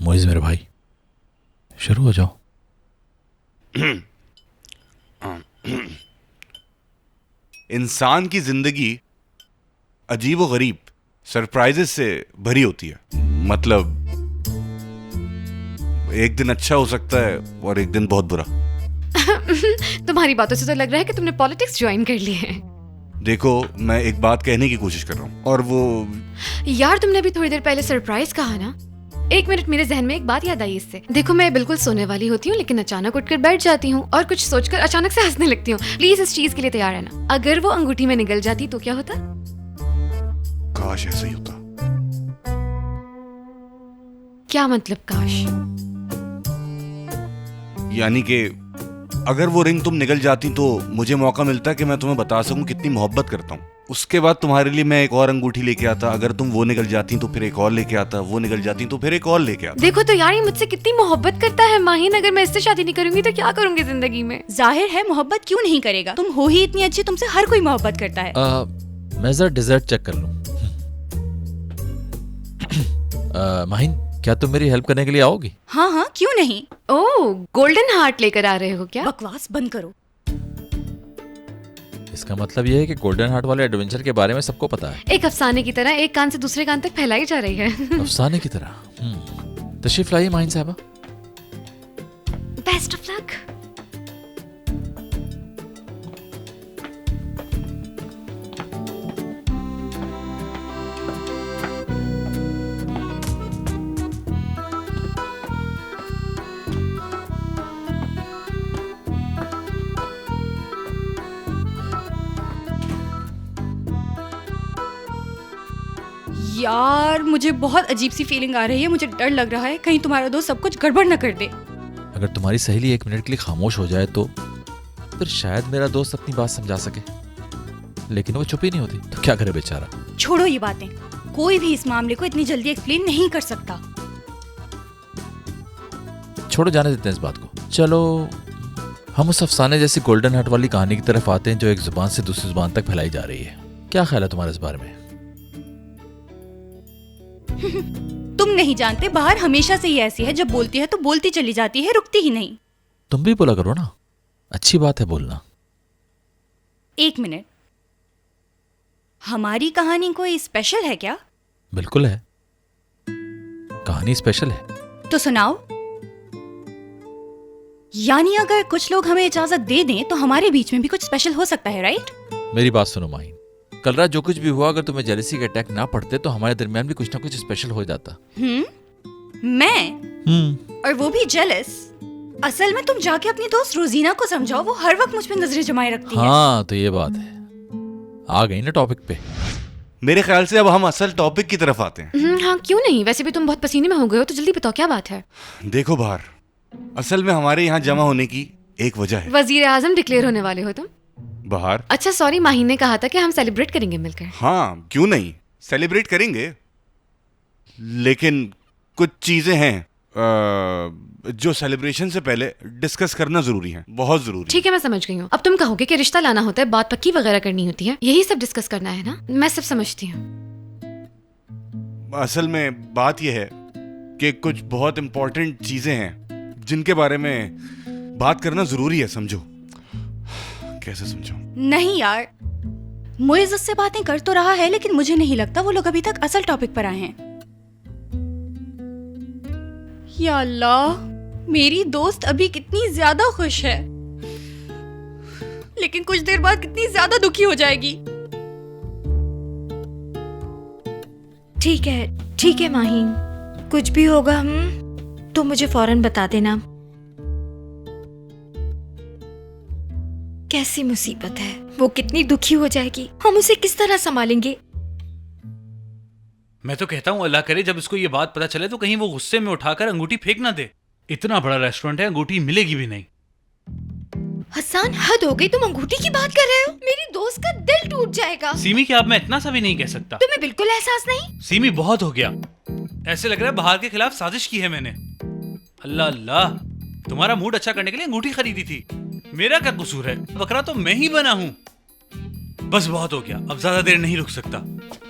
मोइज मेरे भाई, शुरू हो जाओ। इंसान की जिंदगी अजीब व गरीब सरप्राइजेस से भरी होती है। मतलब एक दिन अच्छा हो सकता है और एक दिन बहुत बुरा। तुम्हारी बातों से तो लग रहा है कि तुमने पॉलिटिक्स ज्वाइन कर ली है। देखो, मैं एक बात कहने की कोशिश कर रहा हूँ और वो यार, तुमने अभी थोड़ी देर पहले सरप्राइज कहा ना। एक मिनट, मेरे जहन में एक बात याद आई इससे। देखो, मैं बिल्कुल सोने वाली होती हूँ लेकिन अचानक उठकर बैठ जाती हूँ और कुछ सोचकर अचानक से हंसने लगती हूँ। प्लीज इस चीज के लिए तैयार रहना। अगर वो अंगूठी में निगल जाती तो क्या होता? काश ऐसा ही होता। क्या मतलब काश? यानी कि अगर वो रिंग तुम निगल जाती तो मुझे मौका मिलता कि मैं तुम्हें बता सकूं कितनी मोहब्बत करता हूँ। उसके बाद तुम्हारे लिए मैं एक और अंगूठी लेके आता। अगर तुम वो निगल जाती तो फिर एक और लेके आता, वो निगल जाती तो फिर एक और लेके आता। देखो तो यार, ये मुझजसे कितनी मोहब्बत करता है माहिन। अगर मैं इससे शादी नहीं करूंगी तो क्या करूंगी जिंदगी में? जाहिर है मोहब्बत क्यों नहीं करेगा, तुम हो ही इतनी अच्छी, तुमसे हर कोई मोहब्बत करता है। मैं जरा डिजर्ट चेक कर लूं। माहिन, क्या तुम मेरी हेल्प करने के लिए आओगी? हाँ हाँ, क्यों नहीं। ओह, गोल्डन हार्ट लेकर आ रहे हो क्या? बकवास बंद करो। इसका मतलब यह है कि गोल्डन हार्ट वाले एडवेंचर के बारे में सबको पता है। एक अफसाने की तरह एक कान से दूसरे कान तक फैलाई जा रही है। अफसाने की तरह। तशरीफ लाइए माहिन साहबा। Best of luck. यार, मुझे बहुत अजीब सी फीलिंग आ रही है। मुझे डर लग रहा है कहीं तुम्हारा दोस्त सब कुछ गड़बड़ न कर दे। अगर तुम्हारी सहेली एक मिनट के लिए खामोश हो जाए तो फिर शायद मेरा दोस्त अपनी बात समझा सके, लेकिन वो चुप ही नहीं होती तो क्या करे बेचारा। छोड़ो ये बातें, कोई भी इस मामले को इतनी जल्दी एक्सप्लेन नहीं कर सकता। छोड़ो, जाने देते हैं इस बात को। चलो हम उस अफसाने जैसी गोल्डन हार्ट वाली कहानी की तरफ आते हैं जो एक जुबान से दूसरी जुबान तक फैलाई जा रही है। क्या ख्याल है तुम्हारा इस बारे में? तुम नहीं जानते, बाहर हमेशा से ही ऐसी है। जब बोलती है तो बोलती चली जाती है, रुकती ही नहीं। तुम भी बोला करो ना, अच्छी बात है बोलना। एक मिनट, हमारी कहानी कोई स्पेशल है क्या? बिल्कुल है, कहानी स्पेशल है। तो सुनाओ। यानी अगर कुछ लोग हमें इजाजत दे दें तो हमारे बीच में भी कुछ स्पेशल हो सकता है, राइट? मेरी बात सुनो माहिन, कल रात जो कुछ भी हुआ, अगर तुम्हें जेलसी के अटैक ना पड़ते तो हमारे दरमियान भी कुछ ना कुछ स्पेशल हो जाता। मैं? और वो भी जेलस? असल में तुम जाके अपनी दोस्त रोजीना को समझाओ, वो हर वक्त मुझ पे नजरें जमाए रखती है। हाँ, तो ये बात है, आ गई ना टॉपिक पे। मेरे ख्याल से अब हम असल टॉपिक की तरफ आते हैं। हाँ, क्यों नहीं। वैसे भी तुम बहुत पसीने में हो गए हो, तो जल्दी बताओ क्या बात है। देखो बाहर, असल में हमारे यहाँ जमा होने की एक वजह है। वजीर आजम डिक्लेयर होने वाले हो तुम? बाहर? अच्छा सॉरी, माहिन ने कहा था कि हम सेलिब्रेट करेंगे मिलकर। हाँ, क्यों नहीं, सेलिब्रेट करेंगे। लेकिन कुछ चीजें हैं जो सेलिब्रेशन से पहले डिस्कस करना जरूरी है, बहुत जरूरी। ठीक है, मैं समझ गई हूँ। अब तुम कहोगे कि रिश्ता लाना होता है, बात पक्की वगैरह करनी होती है, यही सब डिस्कस करना है ना? मैं सब समझती हूँ। असल में बात यह है कि कुछ बहुत इंपॉर्टेंट चीजें हैं जिनके बारे में बात करना जरूरी है, समझो। कैसे समझो? नहीं यार, मुइज़ उससे बातें कर तो रहा है लेकिन मुझे नहीं लगता वो लोग अभी तक असल टॉपिक पर आए हैं। या अल्लाह, मेरी दोस्त अभी कितनी ज्यादा खुश है लेकिन कुछ देर बाद कितनी ज्यादा दुखी हो जाएगी। ठीक है माहिन, कुछ भी होगा तो मुझे फौरन बता देना। कैसी मुसीबत है, वो कितनी दुखी हो जाएगी, हम उसे किस तरह संभालेंगे? मैं तो कहता हूँ अल्लाह करे जब इसको ये बात पता चले तो कहीं वो गुस्से में उठाकर अंगूठी फेंक ना दे। इतना बड़ा रेस्टोरेंट है, अंगूठी मिलेगी भी नहीं। हसन, हद हो गई, तुम अंगूठी की बात कर रहे हो? मेरी दोस्त का दिल टूट जाएगा। सीमी, क्या अब मैं इतना सा भी नहीं कह सकता? तुम्हें बिल्कुल एहसास नहीं? सीमी, बहुत हो गया। ऐसे लग रहा है बाहर के खिलाफ साजिश की है मैंने। अल्लाह अल्लाह, तुम्हारा मूड अच्छा करने के लिए अंगूठी खरीदी थी, मेरा क्या कसूर है? बकरा तो मैं ही बना हूँ। बस बहुत हो गया, अब ज्यादा देर नहीं रुक सकता।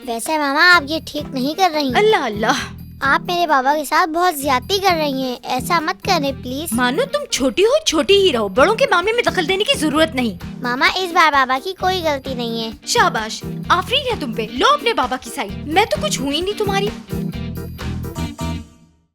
वैसे मामा आप ये ठीक नहीं कर रही। अल्लाह अल्लाह, आप मेरे बाबा के साथ बहुत ज्यादती कर रही हैं। ऐसा मत करें प्लीज। मानो तुम छोटी हो, छोटी ही रहो, बड़ों के मामले में दखल देने की जरूरत नहीं। मामा इस बार बाबा की कोई गलती नहीं है। शाबाश, आफरीन है तुम पे। लो अपने बाबा की साइड। मैं तो कुछ हुई नहीं तुम्हारी।